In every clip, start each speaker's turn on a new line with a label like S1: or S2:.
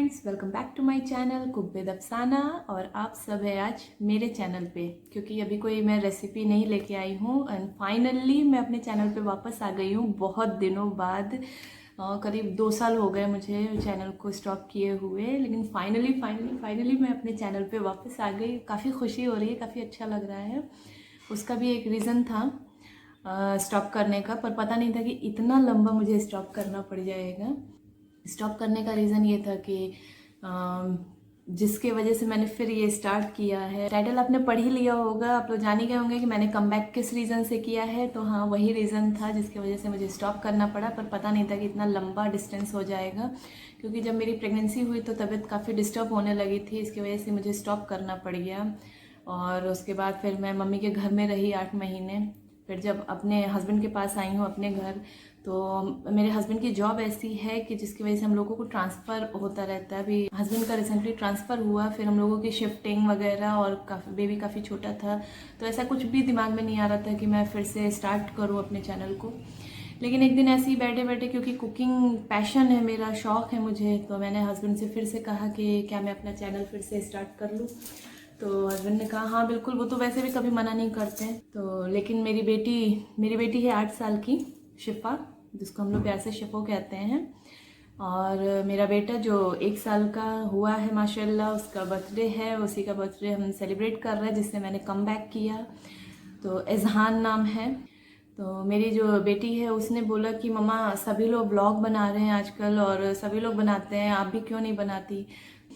S1: Friends, welcome back to my channel cook with Afsana. और आप सब है आज मेरे चैनल पे, क्योंकि अभी कोई मैं रेसिपी नहीं लेके आई हूँ एंड फाइनली मैं अपने चैनल पे वापस आ गई हूँ बहुत दिनों बाद। करीब 2 साल हो गए मुझे चैनल को स्टॉप किए हुए, लेकिन फाइनली मैं अपने चैनल पे वापस आ गई। काफ़ी खुशी हो रही है, काफ़ी अच्छा लग रहा है। उसका भी एक रीज़न था स्टॉप करने का, पर पता नहीं था कि इतना लंबा मुझे स्टॉप करना पड़ जाएगा। स्टॉप करने का रीज़न ये था कि जिसके वजह से मैंने फिर ये स्टार्ट किया है। टाइटल आपने पढ़ ही लिया होगा, आप लोग जान ही गए होंगे कि मैंने कम बैक किस रीज़न से किया है। तो हाँ, वही रीज़न था जिसकी वजह से मुझे स्टॉप करना पड़ा, पर पता नहीं था कि इतना लंबा डिस्टेंस हो जाएगा। क्योंकि जब मेरी प्रेगनेंसी हुई तो तबीयत काफ़ी डिस्टर्ब होने लगी थी, इसकी वजह से मुझे स्टॉप करना पड़ गया। और उसके बाद फिर मैं मम्मी के घर में रही 8 महीने। फिर जब अपने हस्बैंड के पास आई हूँ अपने घर, तो मेरे हस्बैंड की जॉब ऐसी है कि जिसकी वजह से हम लोगों को ट्रांसफ़र होता रहता है। अभी हस्बैंड का रिसेंटली ट्रांसफ़र हुआ, फिर हम लोगों की शिफ्टिंग वगैरह, और बेबी काफ़ी छोटा था, तो ऐसा कुछ भी दिमाग में नहीं आ रहा था कि मैं फिर से स्टार्ट करूँ अपने चैनल को। लेकिन एक दिन ऐसे ही बैठे बैठे, क्योंकि कुकिंग पैशन है मेरा, शौक़ है मुझे, तो मैंने हस्बैंड से फिर से कहा कि क्या मैं अपना चैनल फिर से स्टार्ट कर लूँ। तो हस्बैंड ने कहा हाँ बिल्कुल, वो तो वैसे भी कभी मना नहीं करते हैं। तो लेकिन मेरी बेटी है 8 साल की, शिफा, जिसको हम लोग प्यार से शिफो कहते हैं। और मेरा बेटा जो 1 साल का हुआ है माशाल्लाह, उसका बर्थडे है, उसी का बर्थडे हम सेलिब्रेट कर रहे हैं, जिससे मैंने कम बैक किया। तो इज़हान नाम है। तो मेरी जो बेटी है उसने बोला कि मम्मा सभी लोग ब्लॉग बना रहे हैं आजकल, और सभी लोग बनाते हैं, आप भी क्यों नहीं बनाती।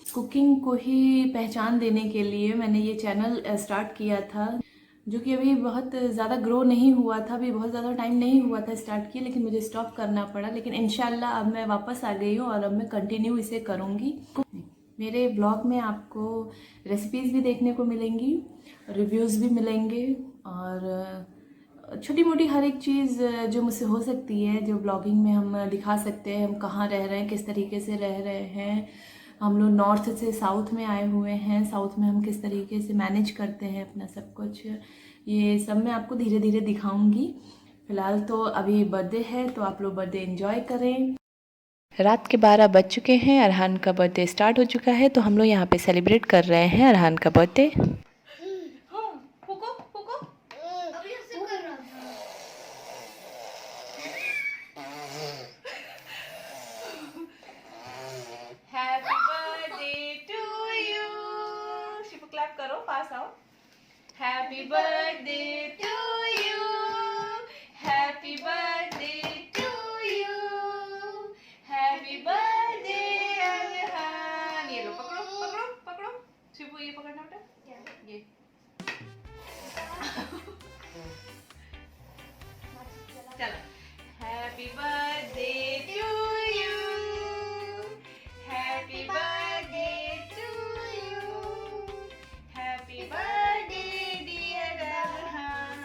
S1: कुकिंग को ही पहचान देने के लिए मैंने ये चैनल स्टार्ट किया था, जो कि अभी बहुत ज़्यादा ग्रो नहीं हुआ था, अभी बहुत ज़्यादा टाइम नहीं हुआ था स्टार्ट किए, लेकिन मुझे स्टॉप करना पड़ा। लेकिन इंशाल्लाह अब मैं वापस आ गई हूँ और अब मैं कंटिन्यू इसे करूँगी। मेरे ब्लॉग में आपको रेसिपीज़ भी देखने को मिलेंगी, रिव्यूज़ भी मिलेंगे, और छोटी मोटी हर एक चीज़ जो मुझसे हो सकती है, जो ब्लॉगिंग में हम दिखा सकते हैं। हम कहाँ रह रहे हैं, किस तरीके से रह रहे हैं, हम लोग नॉर्थ से साउथ में आए हुए हैं, साउथ में हम किस तरीके से मैनेज करते हैं अपना सब कुछ, ये सब मैं आपको धीरे धीरे दिखाऊंगी। फ़िलहाल तो अभी बर्थडे है, तो आप लोग बर्थडे एंजॉय करें।
S2: रात के 12 बज चुके हैं, अरहान का बर्थडे स्टार्ट हो चुका है, तो हम लोग यहाँ पे सेलिब्रेट कर रहे हैं अरहान का birthday.
S1: Happy birthday to you, Shipu clap करो, पास आओ। Happy birthday to you, happy birthday to you, happy birthday Arhan. ये लो, पकड़ो पकड़ो पकड़ो, शिपू ये पकड़ना बेटा, ये चलो। Happy birthday to you, happy birthday to you, happy birthday dear Arhan.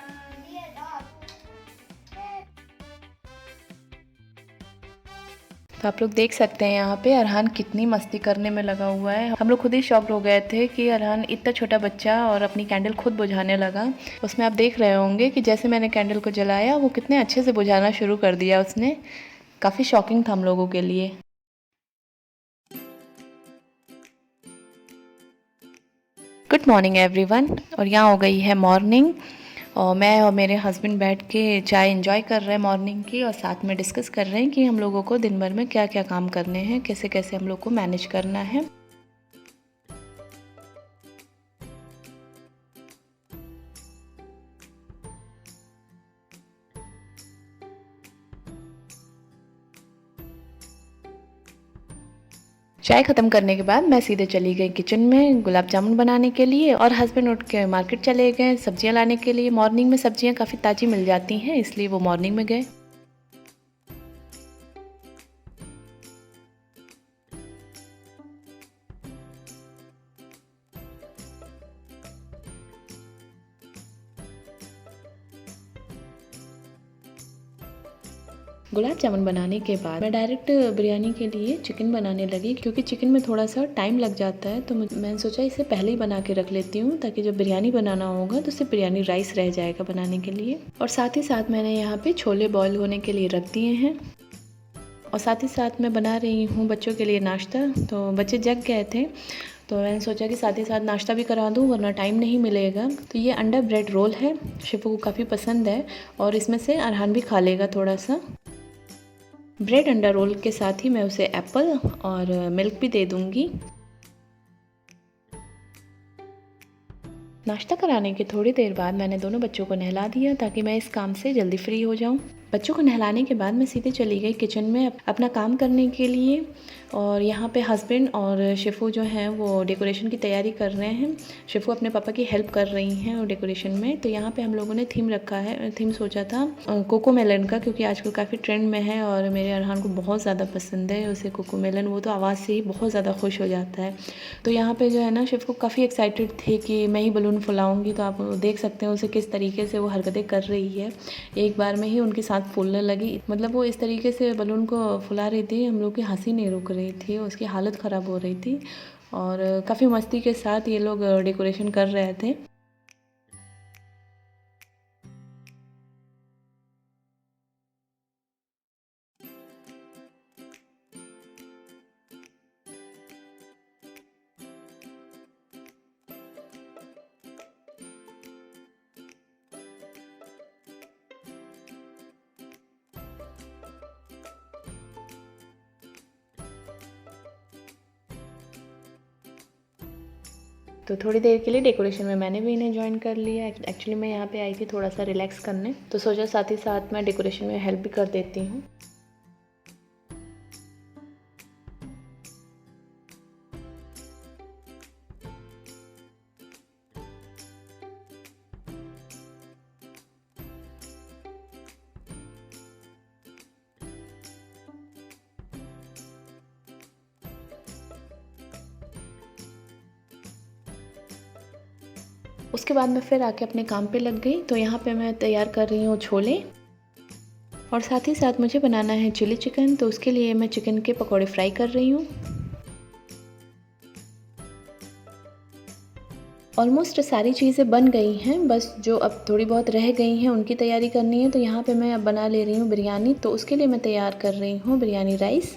S2: तो आप लोग देख सकते हैं यहाँ पे अरहान कितनी मस्ती करने में लगा हुआ है। हम लोग खुद ही शॉक्ड हो गए थे कि अरहान इतना छोटा बच्चा और अपनी कैंडल खुद बुझाने लगा। उसमें आप देख रहे होंगे कि जैसे मैंने कैंडल को जलाया, वो कितने अच्छे से बुझाना शुरू कर दिया उसने। काफ़ी शॉकिंग था हम लोगों के लिए। Good morning everyone. और यहाँ हो गई है मॉर्निंग, और मैं और मेरे हस्बैंड बैठ के चाय एंजॉय कर रहे हैं मॉर्निंग की, और साथ में डिस्कस कर रहे हैं कि हम लोगों को दिन भर में क्या क्या काम करने हैं, कैसे कैसे हम लोग को मैनेज करना है। चाय ख़त्म करने के बाद मैं सीधे चली गई किचन में गुलाब जामुन बनाने के लिए, और हस्बैंड उठ के मार्केट चले गए सब्जियां लाने के लिए। मॉर्निंग में सब्जियां काफ़ी ताज़ी मिल जाती हैं, इसलिए वो मॉर्निंग में गए। गुलाब जामुन बनाने के बाद मैं डायरेक्ट बिरयानी के लिए चिकन बनाने लगी, क्योंकि चिकन में थोड़ा सा टाइम लग जाता है। तो मैंने सोचा इसे पहले ही बना के रख लेती हूँ, ताकि जब बिरयानी बनाना होगा तो सिर्फ बिरयानी राइस रह जाएगा बनाने के लिए। और साथ ही साथ मैंने यहाँ पे छोले बॉईल होने के लिए रख दिए हैं। और साथ ही साथ मैं बना रही हूँ बच्चों के लिए नाश्ता। तो बच्चे जग गए थे तो मैंने सोचा कि साथ ही साथ नाश्ता भी करा दूँ वरना टाइम नहीं मिलेगा। तो ये अंडा ब्रेड रोल है, शिफू को काफ़ी पसंद है और इसमें से अरहान भी खा लेगा थोड़ा सा। ब्रेड अंडा रोल के साथ ही मैं उसे एप्पल और मिल्क भी दे दूँगी। नाश्ता कराने के थोड़ी देर बाद मैंने दोनों बच्चों को नहला दिया ताकि मैं इस काम से जल्दी फ्री हो जाऊं। बच्चों को नहलाने के बाद मैं सीधे चली गई किचन में अपना काम करने के लिए। और यहाँ पे हस्बैंड और शिफू जो हैं वो डेकोरेशन की तैयारी कर रहे हैं। शिफू अपने पापा की हेल्प कर रही हैं और डेकोरेशन में। तो यहाँ पे हम लोगों ने थीम रखा है, थीम सोचा था कोको मेलन का, क्योंकि आजकल काफ़ी ट्रेंड में है और मेरे अरहान को बहुत ज़्यादा पसंद है उसे कोको मेलन। वो तो आवाज़ से ही बहुत ज़्यादा खुश हो जाता है। तो यहाँ पे जो है ना शिफू काफ़ी एक्साइटेड थे कि मैं ही बलून फुलाऊँगी। तो आप देख सकते हैं उसे किस तरीके से वो हरकतें कर रही है। एक बार में ही उनके साथ फूलने लगी, मतलब वो इस तरीके से बलून को फुला रही थी, हम लोग की हंसी नहीं रुक रही थी, उसकी हालत ख़राब हो रही थी। और काफ़ी मस्ती के साथ ये लोग डेकोरेशन कर रहे थे। तो थोड़ी देर के लिए डेकोरेशन में मैंने भी इन्हें ज्वाइन कर लिया। एक्चुअली मैं यहाँ पे आई थी थोड़ा सा रिलैक्स करने, तो सोचा साथ ही साथ मैं डेकोरेशन में हेल्प भी कर देती हूँ। उसके बाद मैं फिर आके अपने काम पे लग गई। तो यहाँ पे मैं तैयार कर रही हूँ छोले और साथ ही साथ मुझे बनाना है चिली चिकन। तो उसके लिए मैं चिकन के पकौड़े फ्राई कर रही हूँ। ऑलमोस्ट सारी चीज़ें बन गई हैं, बस जो अब थोड़ी बहुत रह गई हैं उनकी तैयारी करनी है। तो यहाँ पे मैं अब बना ले रही हूँ बिरयानी। तो उसके लिए मैं तैयार कर रही हूँ बिरयानी राइस।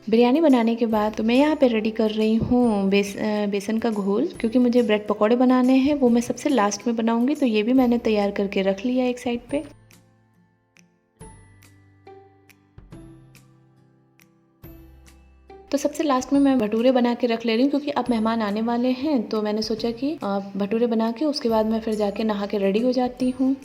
S2: बिरयानी बनाने के बाद तो मैं यहाँ पे रेडी कर रही हूँ बेसन का घोल, क्योंकि मुझे ब्रेड पकौड़े बनाने हैं, वो मैं सबसे लास्ट में बनाऊँगी। तो ये भी मैंने तैयार करके रख लिया एक साइड पे। तो सबसे लास्ट में मैं भटूरे बना के रख ले रही हूँ, क्योंकि अब मेहमान आने वाले हैं। तो मैंने सोचा कि भटूरे बना के उसके बाद मैं फिर जाके नहा के रेडी हो जाती हूँ।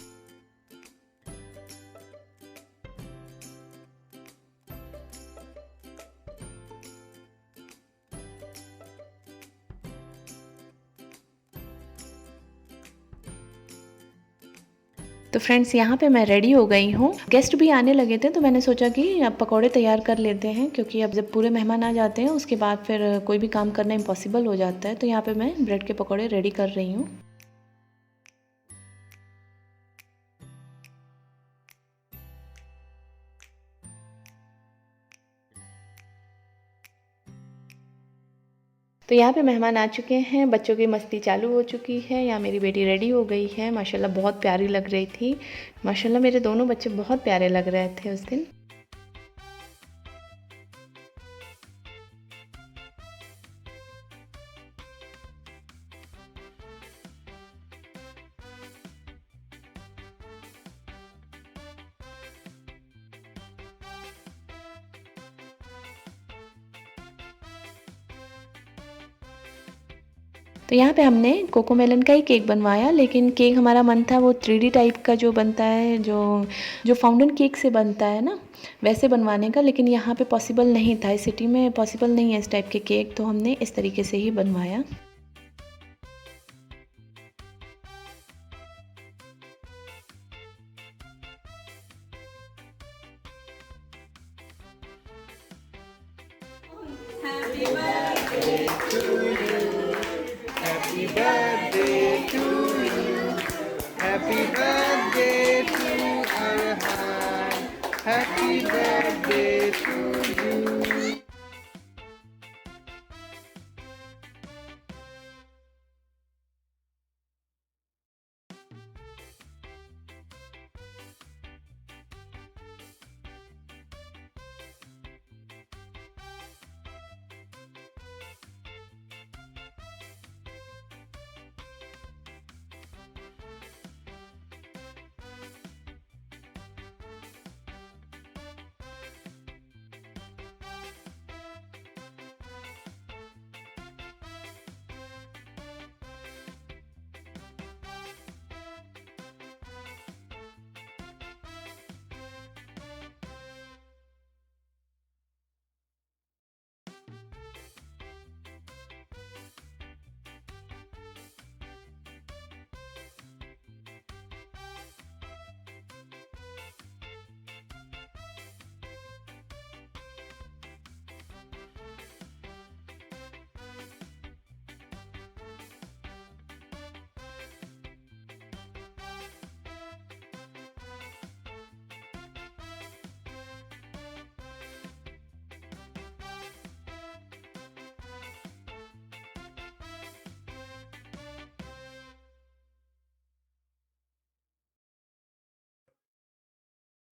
S2: तो फ्रेंड्स यहाँ पे मैं रेडी हो गई हूँ। गेस्ट भी आने लगे थे तो मैंने सोचा कि अब पकौड़े तैयार कर लेते हैं, क्योंकि अब जब पूरे मेहमान आ जाते हैं उसके बाद फिर कोई भी काम करना इम्पॉसिबल हो जाता है। तो यहाँ पे मैं ब्रेड के पकौड़े रेडी कर रही हूँ। तो यहाँ पे मेहमान आ चुके हैं, बच्चों की मस्ती चालू हो चुकी है। यहाँ मेरी बेटी रेडी हो गई है, माशाल्लाह बहुत प्यारी लग रही थी। माशाल्लाह मेरे दोनों बच्चे बहुत प्यारे लग रहे थे उस दिन। तो यहाँ पे हमने कोको मेलन का ही केक बनवाया, लेकिन केक हमारा मन था वो 3D टाइप का जो बनता है, जो जो फाउंटेन केक से बनता है ना, वैसे बनवाने का। लेकिन यहाँ पे पॉसिबल नहीं था, इस सिटी में पॉसिबल नहीं है इस टाइप के केक। तो हमने इस तरीके से ही बनवाया।
S3: Happy birthday to you. Happy birthday to Arhan. Happy birthday to you.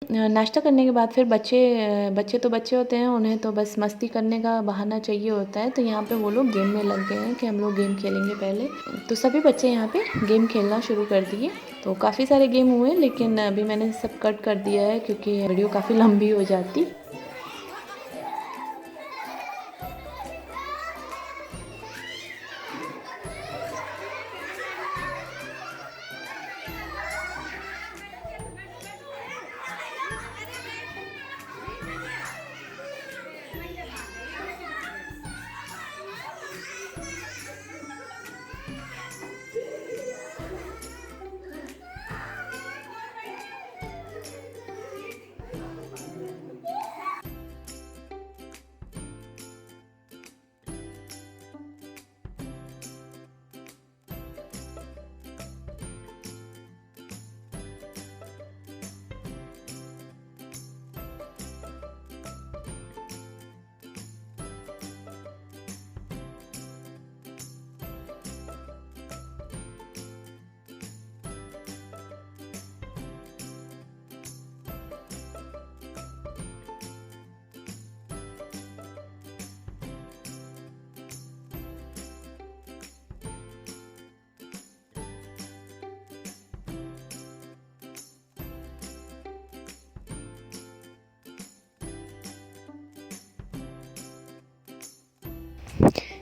S2: नाश्ता करने के बाद फिर बच्चे तो बच्चे होते हैं, उन्हें तो बस मस्ती करने का बहाना चाहिए होता है। तो यहाँ पे वो लोग गेम में लग गए हैं कि हम लोग गेम खेलेंगे पहले। तो सभी बच्चे यहाँ पे गेम खेलना शुरू कर दिए। तो काफ़ी सारे गेम हुए, लेकिन अभी मैंने सब कट कर दिया है क्योंकि वीडियो काफ़ी लंबी हो जाती।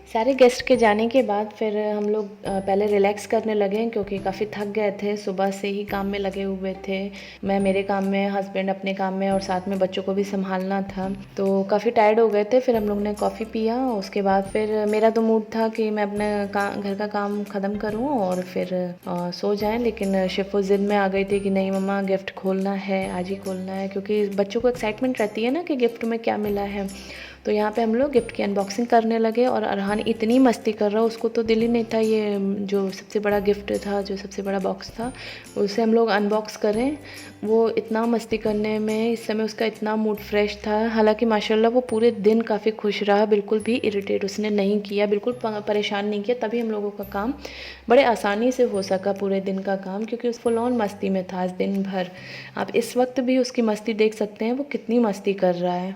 S2: सारे गेस्ट के जाने के बाद फिर हम लोग पहले रिलैक्स करने लगे क्योंकि काफ़ी थक गए थे, सुबह से ही काम में लगे हुए थे। मैं मेरे काम में, हस्बैंड अपने काम में, और साथ में बच्चों को भी संभालना था, तो काफ़ी टायर्ड हो गए थे। फिर हम लोग ने कॉफ़ी पिया। उसके बाद फिर मेरा तो मूड था कि मैं अपने घर का काम ख़त्म करूँ और फिर सो जाएँ, लेकिन शिफो ज़िद में आ गई थी कि नहीं मम्मा गिफ्ट खोलना है, आज ही खोलना है, क्योंकि बच्चों को एक्साइटमेंट रहती है ना कि गिफ्ट में क्या मिला है। तो यहाँ पे हम लोग गिफ्ट की अनबॉक्सिंग करने लगे और अरहान इतनी मस्ती कर रहा, उसको तो दिल ही नहीं था ये जो सबसे बड़ा गिफ्ट था, जो सबसे बड़ा बॉक्स था, उसे हम लोग अनबॉक्स करें। वो इतना मस्ती करने में इस समय उसका इतना मूड फ्रेश था। हालांकि माशाल्लाह वो पूरे दिन काफ़ी खुश रहा, बिल्कुल भी इरिटेट उसने नहीं किया, बिल्कुल परेशान नहीं किया। तभी हम लोगों का काम बड़े आसानी से हो सका, पूरे दिन का काम, क्योंकि उस फुल ऑन मस्ती में था दिन भर। आप इस वक्त भी उसकी मस्ती देख सकते हैं, वो कितनी मस्ती कर रहा है।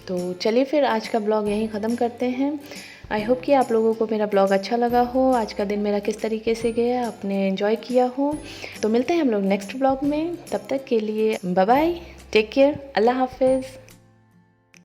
S2: तो चलिए फिर आज का ब्लॉग यहीं ख़त्म करते हैं। आई होप कि आप लोगों को मेरा ब्लॉग अच्छा लगा हो, आज का दिन मेरा किस तरीके से गया, आपने एंजॉय किया हो। तो मिलते हैं हम लोग नेक्स्ट ब्लॉग में, तब तक के लिए बाय बाय, टेक केयर, अल्लाह हाफिज़।